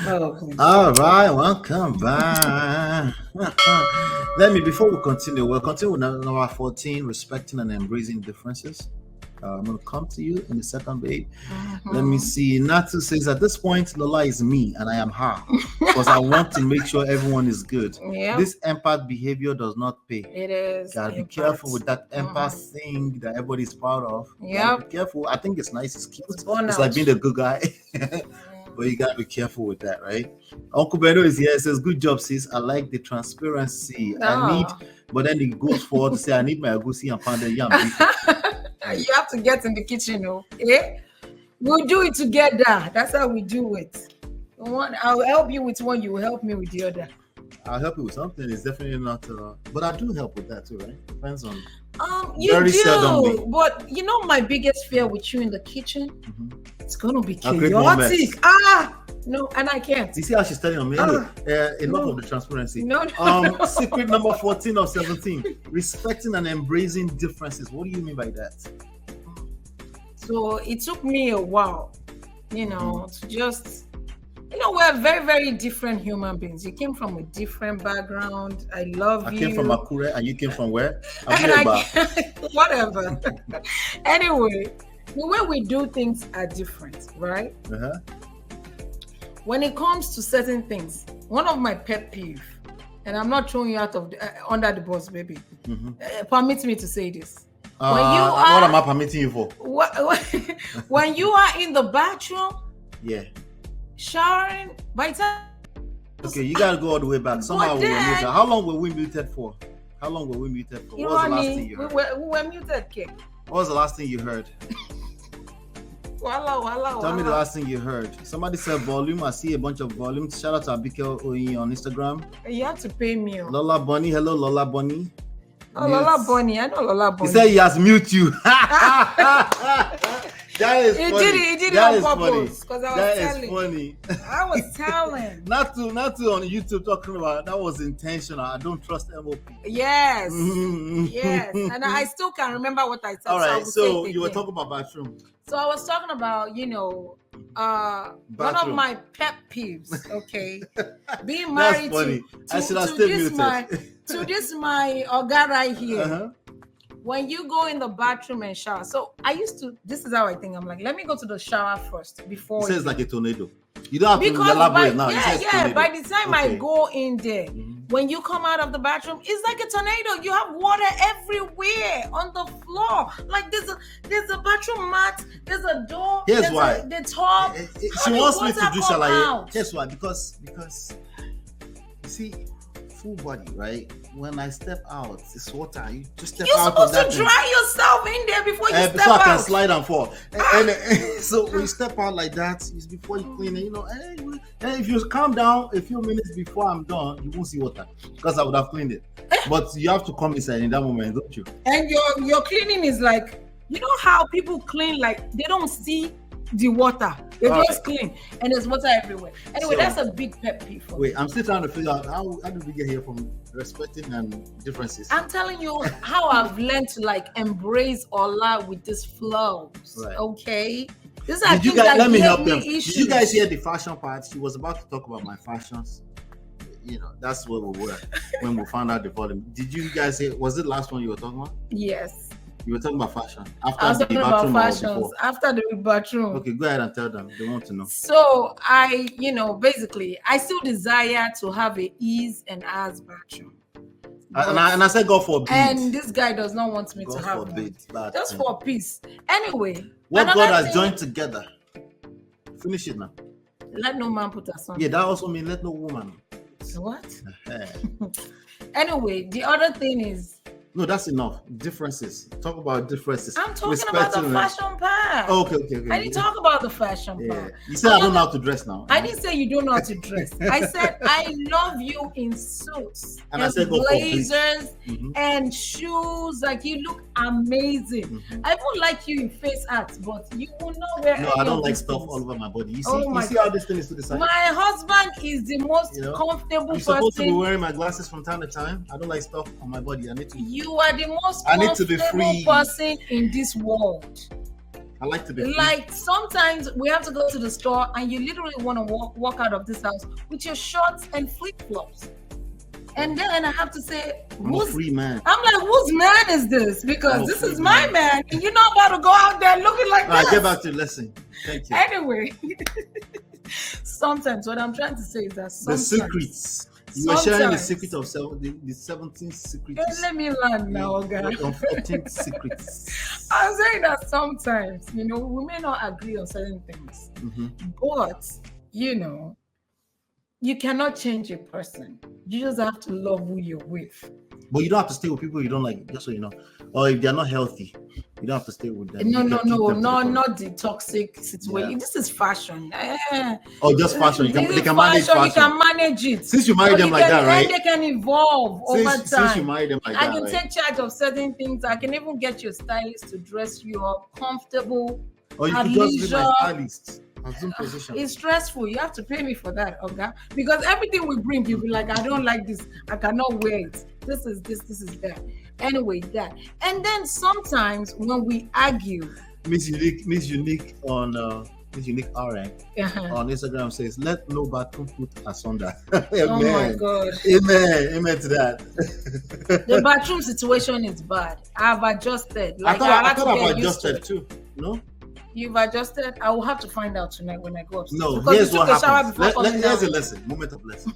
Oh, All right, welcome back. Before we continue, we'll continue with number 14, respecting and embracing differences. I'm going to come to you in a second, babe. Let me see. Natu says, at this point, Lola is me and I am her because I want to make sure everyone is good. Yep. This empath behavior does not pay. It is. Gotta be careful with that empath thing that everybody's proud of. Yeah. Be careful. I think it's nice. It's cute. It's out. like being a good guy. But you gotta be careful with that, right? Uncle Beno is here. Says, good job, sis. I like the transparency. But then he goes forward to say, I need my agusi and pounded yam. You have to get in the kitchen, okay? We'll do it together. That's how we do it. I'll help you with one, you will help me with the other. I'll help you with something. It's definitely not, but I do help with that too, right? Depends on. You very do, seldomly. But you know my biggest fear with you in the kitchen? It's gonna be chaotic. No, and I can't. You see how she's telling on me? Enough of the transparency. No. Secret number 14 of 17. Respecting and embracing differences. What do you mean by that? So it took me a while, to just, we're very, very different human beings. You came from a different background. I love you. I came from Akure, and you came from where? Whatever. Anyway, the way we do things are different, right? When it comes to certain things, one of my pet peeves, and I'm not throwing you out of under the bus, baby. Permit me to say this. What am I permitting you for? When you are in the bathroom, showering, by the time. Okay, you gotta go all the way back. Somehow we were muted. How long were we muted for? What was the last thing you heard? We were muted, Kate. What was the last thing you heard? Tell me the last thing you heard. Somebody said volume. I see a bunch of volumes. Shout out to Abike Oyi on Instagram. You have to pay me. Lola Bunny. Hello, Lola Bunny. Oh, Lola Bunny. I know Lola Bunny. He said he has mute you. That is funny. He did it on purpose. Because I was telling. That is funny. I was telling. not to on YouTube talking about that was intentional. I don't trust MOP. Yes. Yes. And I still can remember what I said. All right. So you were talking about bathroom. So I was talking about, one of my pet peeves, okay? Being married to this my Oga right here. When you go in the bathroom and shower. So this is how I think. I'm like, let me go to the shower first before. It says like a tornado. You don't have to elaborate now. Yeah. By the time I go in there, when you come out of the bathroom, it's like a tornado. You have water everywhere on the floor. Like there's a bathroom mat, there's a door, Here's why. The top. She wants me to do shalaye. Guess why? Because you see, full body, right? When I step out, it's water. You just step out. You're supposed to dry yourself in there before you step out. Before I can slide and fall. And so when you step out like that, it's before you clean it. Hey, if you calm down a few minutes before I'm done, you won't see water because I would have cleaned it. But you have to come inside in that moment, don't you? And your cleaning is like, you know how people clean, like they don't see the water. They just clean and there's water everywhere. Anyway, that's a big pet peeve for me. Wait, I'm still trying to figure out how did we get here from respecting and differences? I'm telling you how I've learned to embrace Ola with this flows. Right. Okay. Let me help them. Did you guys hear the fashion part? She was about to talk about my fashions. That's where we were when we found out the volume. Did you guys hear? Was it last one you were talking about? Yes. You were talking about fashion. I was talking about fashions after the bathroom. Okay, go ahead and tell them. They want to know. So I, basically, I still desire to have a ease and as bathroom. And I said, God forbid. And this guy does not want me to have forbid, that. Just for peace. Anyway. What God has joined together. Finish it now. Let no man put us on. Yeah, that also means let no woman. What? Anyway, the other thing is. No, that's enough. Differences. Talk about differences. I'm talking about the fashion part. Okay. I didn't talk about the fashion part. You said I don't know how to dress now. I didn't say you don't know how to dress. I said I love you in suits and I said blazers and shoes. Like you look amazing. I won't like you in face art, but you will not wear. No, I don't like stuff all over my body. You see how this thing is to the side? My husband is the most comfortable person. You're supposed to be wearing my glasses from time to time. I don't like stuff on my body. I need to. You are the most comfortable person in this world. I like to be free. Like sometimes we have to go to the store and you literally want to walk out of this house with your shorts and flip-flops. And then I have to say, I'm a free man. I'm like, whose man is this? Because this is my man. And you're not about to go out there looking like that. Get back to the lesson. Thank you. Anyway, sometimes what I'm trying to say is that sometimes the secrets. You were sharing the secret of the 17 secrets. Let me learn now, guys. 14 secrets. I'm saying that sometimes, we may not agree on certain things, but, you cannot change a person. You just have to love who you're with. But you don't have to stay with people you don't like, just so you know. Or if they're not healthy, you don't have to stay with them. No, not the toxic situation. Yeah. This is fashion. Just fashion. They can manage fashion. You can manage it. Since you marry them like that, right? They can evolve over time. Since you marry them like that, I can take charge of certain things. I can even get your stylist to dress you up comfortable. Or you can just be my stylist. It's stressful. You have to pay me for that, okay? Because everything we bring, you'll be like, I don't like this. I cannot wear it. This is that. Anyway, that. And then sometimes when we argue, Miss Unique on Miss Unique RN on Instagram says, "Let no bathroom put asunder." Amen. Oh my God. Amen to that. The bathroom situation is bad. I've adjusted. I thought I've adjusted too. No. You've adjusted. I will have to find out tonight when I go upstairs. No, here's what happens. Here's a lesson. Moment of lesson.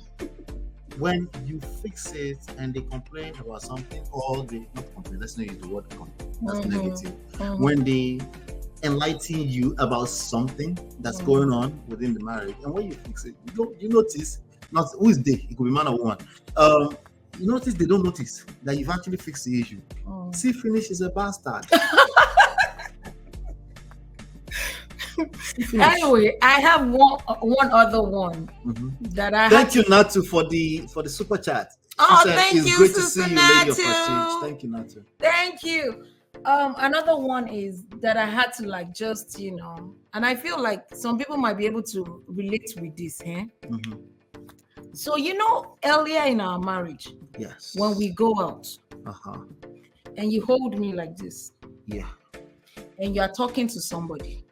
When you fix it and they complain about something, or they not complain. Let's not use the word complain. That's negative. When they enlighten you about something that's going on within the marriage, and when you fix it, you notice. Not who is they? It could be man or woman. You notice they don't notice that you've actually fixed the issue. See, finish is a bastard. Anyway, I have one other one that I. Thank you, Natu, for the super chat. Thank you, great to see you, Lady of Prestige. Thank you, Natu. Thank you. Another one is that I had to just and I feel like some people might be able to relate with this. So earlier in our marriage, yes, when we go out, and you hold me like this, and you are talking to somebody.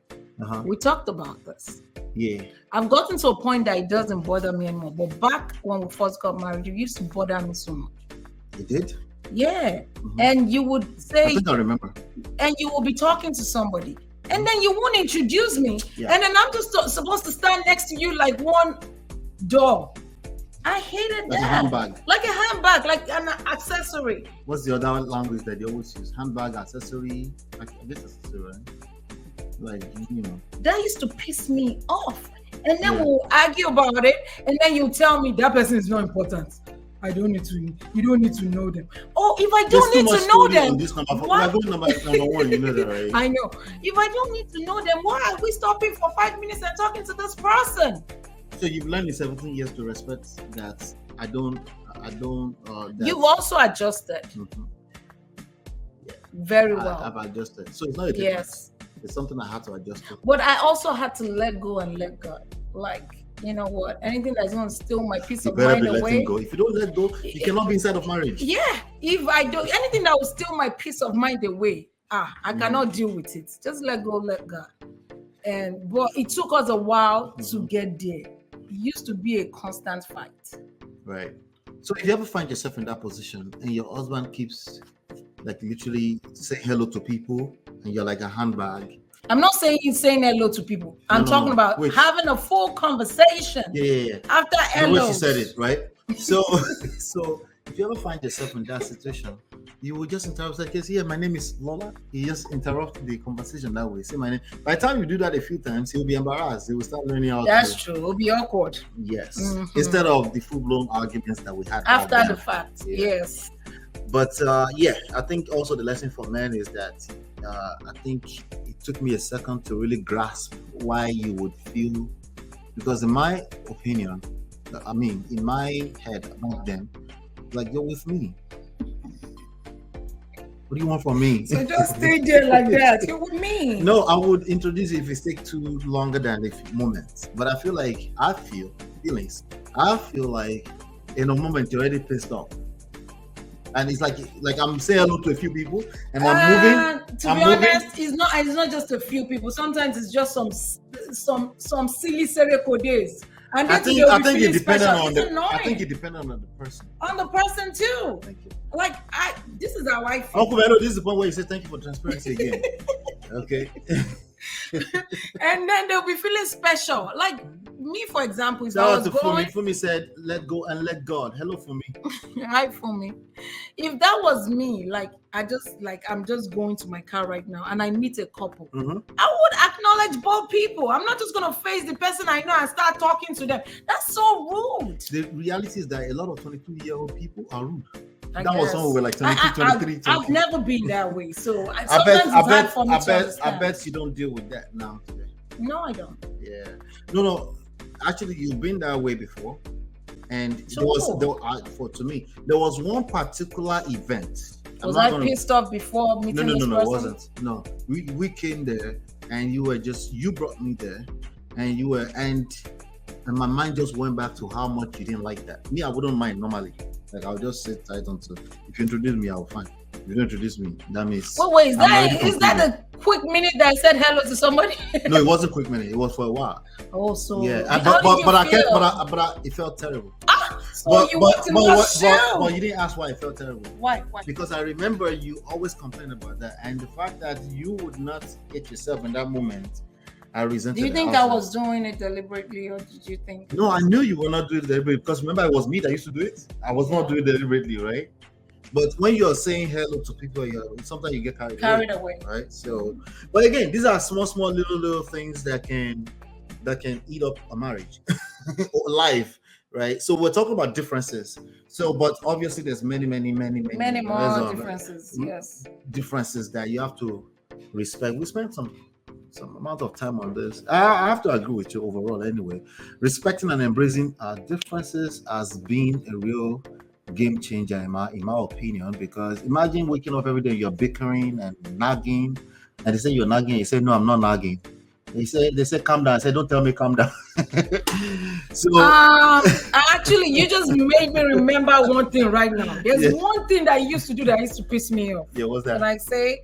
We talked about this. Yeah. I've gotten to a point that it doesn't bother me anymore. But back when we first got married, it used to bother me so much. You did? Yeah. And you would say... I think I remember. And you will be talking to somebody. And then you won't introduce me. Yeah. And then I'm just supposed to stand next to you like one door. I hated that. Like a handbag. Like a handbag, like an accessory. What's the other language that they always use? Handbag, accessory. Like this accessory, right? That used to piss me off, and then we'll argue about it, and then you tell me that person is not important. You don't need to know them. Oh, if I don't need to know them, number one, you know that, right? I know. If I don't need to know them, why are we stopping for 5 minutes and talking to this person? So you've learned in 17 years to respect that. I don't. You've also adjusted. Very well. I've adjusted. So it's not a difference. Yes. It's something I had to adjust to. But I also had to let go and let God. Like, you know what? Anything that's going to steal my peace of mind away. Go. If you don't let go, you cannot be inside of marriage. Yeah. If I do anything that will steal my peace of mind away, I cannot deal with it. Just let go, let God. But it took us a while to get there. It used to be a constant fight. Right. So if you ever find yourself in that position and your husband keeps literally saying hello to people and you're like a handbag. I'm not saying hello to people. I'm talking about having a full conversation. Yeah. After hello. The way she said it, right? So if you ever find yourself in that situation, you will just interrupt like, yeah, my name is Lola. You just interrupt the conversation that way. Say my name. By the time you do that a few times, he'll be embarrassed. He will start learning how That's true. It'll be awkward. Yes. Instead of the full-blown arguments that we had. After the fact. Yeah. Yes. But I think also the lesson for men is that I think it took me a second to really grasp why you would feel, because in my opinion, in my head back then, like, you're with me. What do you want from me? So just stay there like that. You're with me. No, I would introduce it if it takes too longer than a moment. But I feel like in a moment you're already pissed off. And it's like I'm saying hello to a few people, and I'm moving. To be honest, it's not just a few people. Sometimes it's just some silly serial days. And I think it depends on the person. On the person too. Thank you. Like this is how I feel. Uncle Melo, this is the point where you say thank you for transparency again. Okay. And then they'll be feeling special. Like me, for example, shout out to Fumi. Fumi said, "Let go and let God." Hello, Fumi. Hi, Fumi. If that was me, I'm just going to my car right now and I meet a couple, I would acknowledge both people. I'm not just gonna face the person I know and start talking to them. That's so rude. The reality is that a lot of 22-year-old people are rude. That was someone with like 22, 23. I've never been that way, so I bet you don't deal with that now today. No, I don't. Yeah. No. Actually, you've been that way before, and to me, there was one particular event. Was I pissed off before meeting this person? No, it wasn't. No, we came there, and you brought me there, and my mind just went back to how much you didn't like that. Me, I wouldn't mind normally. Like I'll just sit tight until if you introduce me, I'll fine. If you don't introduce me, that means. Wait, is that a quick minute that I said hello to somebody? No, it wasn't a quick minute. It was for a while. Oh, so yeah, but it felt terrible. So you went to but you didn't ask why it felt terrible. Why? Because I remember you always complained about that, and the fact that you would not get yourself in that moment. I resented. Do you think I was doing it deliberately, or did you think? No, I knew you were not doing it deliberately because remember it was me that used to do it. I was not doing it deliberately, right? But when you're saying hello to people, sometimes you get carried away, right? So, but again, these are small little things that can eat up a marriage or life, right? So we're talking about differences. So, but obviously, there's many more differences. Yes, differences that you have to respect. We spent some amount of time on this. I have to agree with you overall anyway. Respecting and embracing our differences has been a real game changer in my opinion, because imagine waking up every day, you're bickering and nagging, and they say you're nagging, you say no, I'm not nagging. They say calm down. I say don't tell me calm down. So actually you just made me remember one thing right now. There's one thing that I used to do that used to piss me off. Yeah, what's that? And I say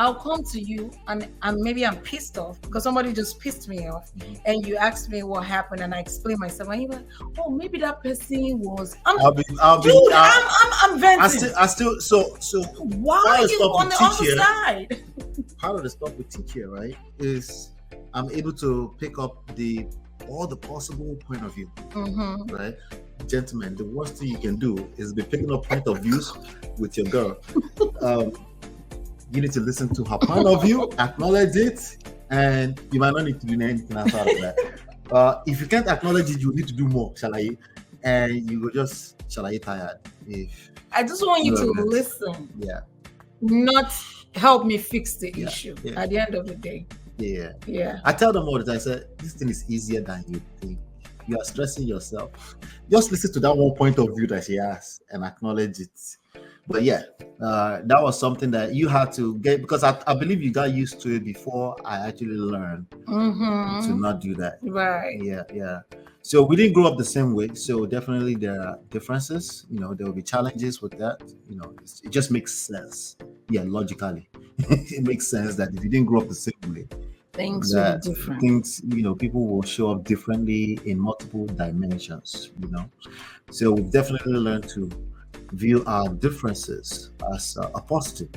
I'll come to you and maybe I'm pissed off because somebody just pissed me off, and you asked me what happened and I explain myself, and you're like, oh, maybe that person was. I'm venting. I still so why are you on the other side? Part of the stuff we teach here, right, is I'm able to pick up all the possible point of view, right? Gentlemen, the worst thing you can do is be picking up point of views with your girl. You need to listen to her point of view, acknowledge it, and you might not need to do anything outside of that. If you can't acknowledge it, you need to do more, shalaye, and you will just shalaye tired. I just want you to listen. Yeah. Not help me fix the issue at the end of the day. Yeah. I tell them all the time, I say, this thing is easier than you think. You are stressing yourself. Just listen to that one point of view that she has and acknowledge it. But that was something that you had to get, because I believe you got used to it before I actually learned to not do that. Right. Yeah. So we didn't grow up the same way. So definitely there are differences. There will be challenges with that. It just makes sense. Yeah, logically. It makes sense that if you didn't grow up the same way, things will be different. People will show up differently in multiple dimensions, So we've definitely learned to view our differences as a positive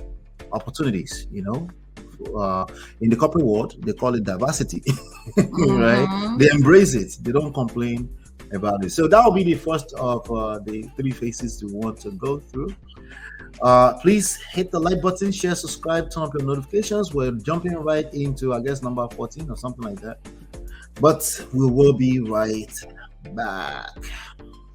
opportunities. In the corporate world, they call it diversity, right? They embrace it. They don't complain about it. So that will be the first of the 3 phases we want to go through. Please hit the like button, share, subscribe, turn up your notifications. We're jumping right into, I guess, number 14 or something like that. But we will be right back.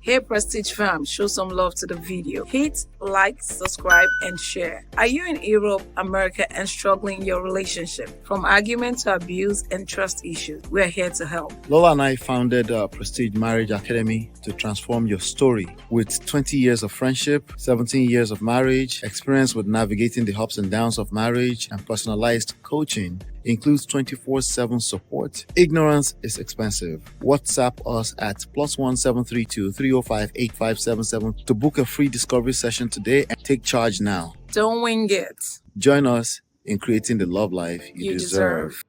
Hey Prestige fam, show some love to the video. Hit like, subscribe, and share. Are you in Europe, America, and struggling in your relationship? From argument to abuse and trust issues, we're here to help. Lola and I founded Prestige Marriage Academy to transform your story. With 20 years of friendship, 17 years of marriage, experience with navigating the ups and downs of marriage, and personalized coaching, Includes 24/7 support. Ignorance is expensive. WhatsApp us at +1 732 305 8577 to book a free discovery session today and take charge now. Don't wing it. Join us in creating the love life you deserve.